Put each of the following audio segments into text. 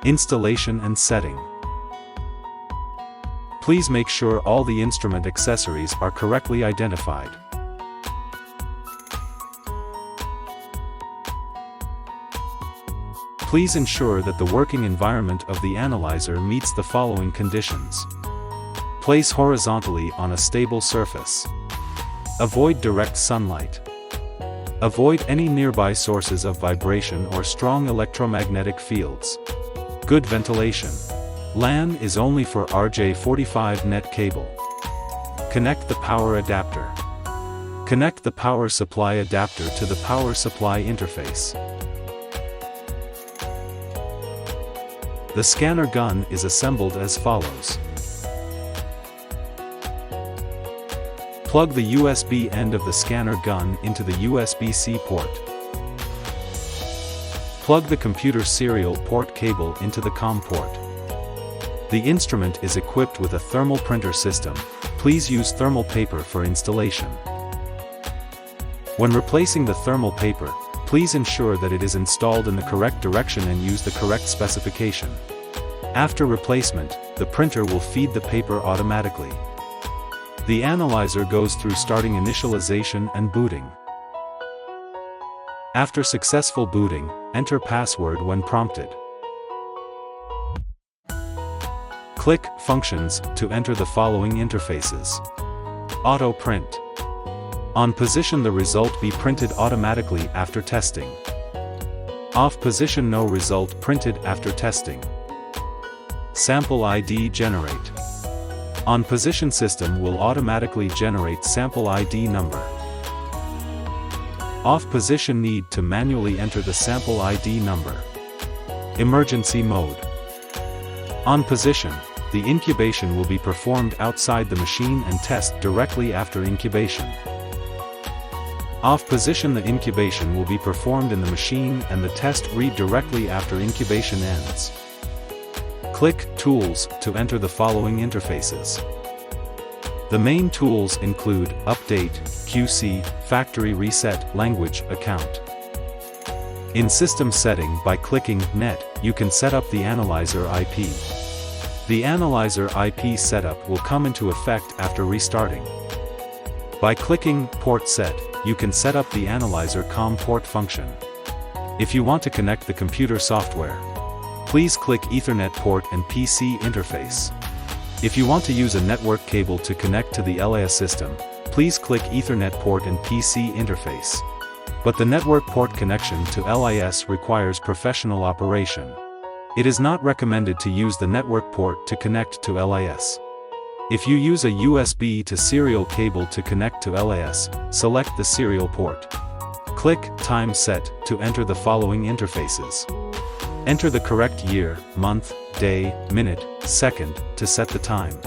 Installation and setting. Please make sure all the instrument accessories are correctly identified. Please ensure that the working environment of the analyzer meets the following conditions. Place horizontally on a stable surface. Avoid direct sunlight. Avoid any nearby sources of vibration or strong electromagnetic fields. Good ventilation. LAN is only for RJ45 net cable. Connect the power adapter. Connect the power supply adapter to the power supply interface. The scanner gun is assembled as follows. Plug the USB end of the scanner gun into the USB-C port. Plug the computer serial port cable into the COM port. The instrument is equipped with a thermal printer system. Please use thermal paper for installation. When replacing the thermal paper, please ensure that it is installed in the correct direction and use the correct specification. After replacement, the printer will feed the paper automatically. The analyzer goes through starting initialization and booting. After successful booting, enter password when prompted. Click Functions to enter the following interfaces. Auto Print. On position the result be printed automatically after testing. Off position no result printed after testing. Sample ID Generate. On position system will automatically generate sample ID number. Off position need to manually enter the sample ID number. Emergency mode. On position, the incubation will be performed outside the machine and test directly after incubation. Off position the incubation will be performed in the machine and the test read directly after incubation ends. Click Tools to enter the following interfaces. The main tools include Update, QC, Factory Reset, Language, Account. In System Setting by clicking Net, you can set up the analyzer IP. The analyzer IP setup will come into effect after restarting. By clicking Port Set, you can set up the analyzer COM port function. If you want to connect the computer software, please click Ethernet port and PC interface. If you want to use a network cable to connect to the LIS system, please click Ethernet port and PC interface. But the network port connection to LIS requires professional operation. It is not recommended to use the network port to connect to LIS. If you use a USB to serial cable to connect to LIS, select the serial port. Click Time Set to enter the following interfaces. Enter the correct year, month, day, minute, second to set the time.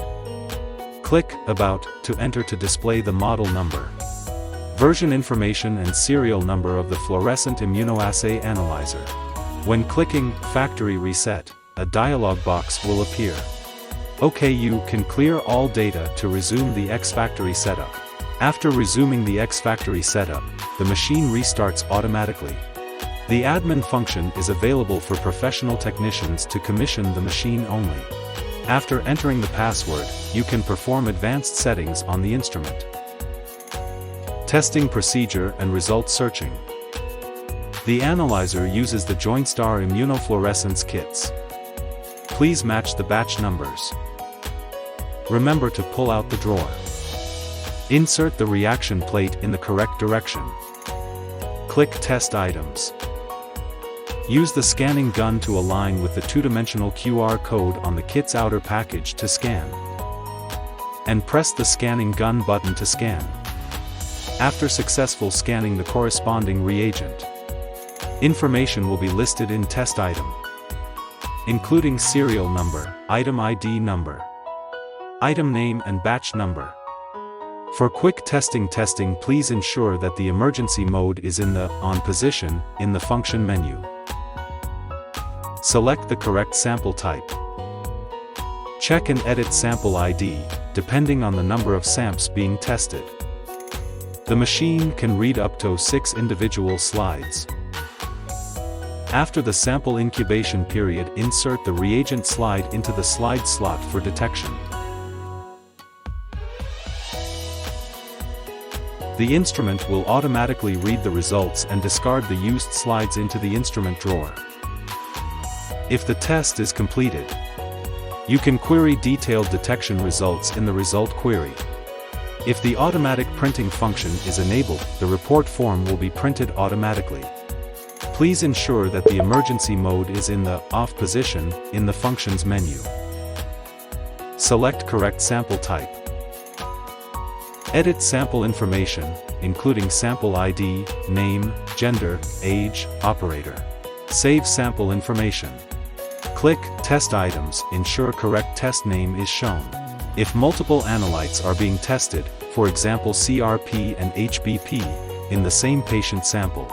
Click About to enter to display the model number, version information and serial number of the fluorescent immunoassay analyzer. When clicking Factory Reset, a dialog box will appear. OK, you can clear all data to resume the X-Factory setup. After resuming the X-Factory setup, the machine restarts automatically. The admin function is available for professional technicians to commission the machine only. After entering the password, you can perform advanced settings on the instrument. Testing procedure and result searching. The analyzer uses the Joinstar immunofluorescence kits. Please match the batch numbers. Remember to pull out the drawer. Insert the reaction plate in the correct direction. Click Test Items. Use the scanning gun to align with the two-dimensional QR code on the kit's outer package to scan. And press the scanning gun button to scan. After successful scanning the corresponding reagent, information will be listed in Test Item, including serial number, item ID number, item name and batch number. For quick testing, please ensure that the emergency mode is in the On position in the function menu. Select the correct sample type. Check and edit sample ID, depending on the number of SAMPs being tested. The machine can read up to 6 individual slides. After the sample incubation period, insert the reagent slide into the slide slot for detection. The instrument will automatically read the results and discard the used slides into the instrument drawer. If the test is completed, you can query detailed detection results in the result query. If the automatic printing function is enabled, the report form will be printed automatically. Please ensure that the emergency mode is in the off position in the functions menu. Select correct sample type. Edit sample information, including sample ID, name, gender, age, operator. Save sample information. Click Test Items, ensure correct test name is shown. If multiple analytes are being tested, for example CRP and HBP, in the same patient sample,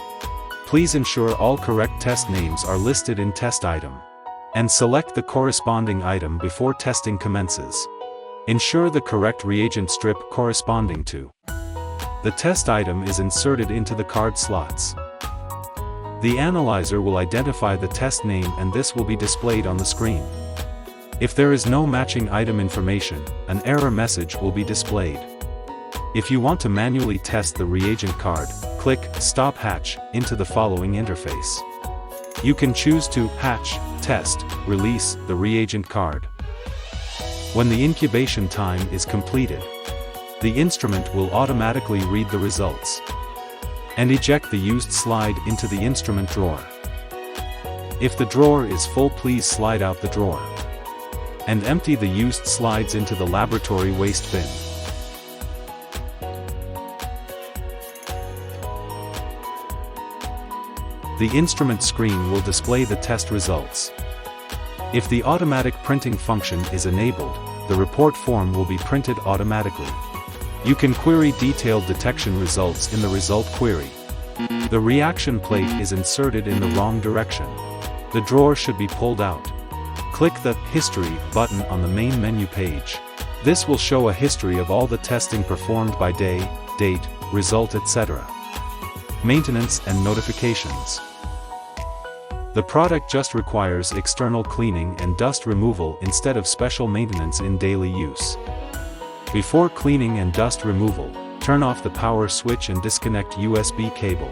please ensure all correct test names are listed in Test Item. And select the corresponding item before testing commences. Ensure the correct reagent strip corresponding to the test item is inserted into the card slots. The analyzer will identify the test name and this will be displayed on the screen. If there is no matching item information, an error message will be displayed. If you want to manually test the reagent card, click Stop Hatch into the following interface. You can choose to hatch, test, release the reagent card. When the incubation time is completed, the instrument will automatically read the results and eject the used slide into the instrument drawer. If the drawer is full, please slide out the drawer and empty the used slides into the laboratory waste bin. The instrument screen will display the test results. If the automatic printing function is enabled, the report form will be printed automatically. You can query detailed detection results in the result query. The reaction plate is inserted in the wrong direction. The drawer should be pulled out. Click the History button on the main menu page. This will show a history of all the testing performed by day, date, result, etc. Maintenance and notifications. The product just requires external cleaning and dust removal instead of special maintenance in daily use. Before cleaning and dust removal, turn off the power switch and disconnect USB cable.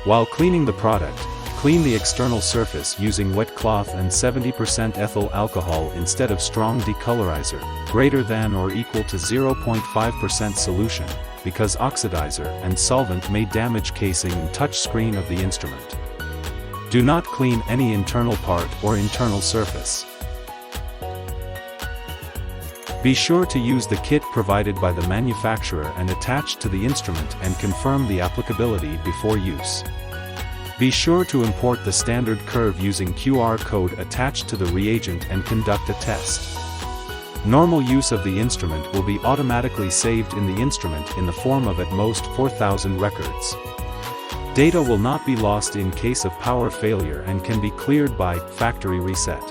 While cleaning the product, clean the external surface using wet cloth and 70% ethyl alcohol instead of strong decolorizer, greater than or equal to 0.5% solution, because oxidizer and solvent may damage casing and touch screen of the instrument. Do not clean any internal part or internal surface. Be sure to use the kit provided by the manufacturer and attached to the instrument and confirm the applicability before use. Be sure to import the standard curve using QR code attached to the reagent and conduct a test. Normal use of the instrument will be automatically saved in the instrument in the form of at most 4,000 records. Data will not be lost in case of power failure and can be cleared by factory reset.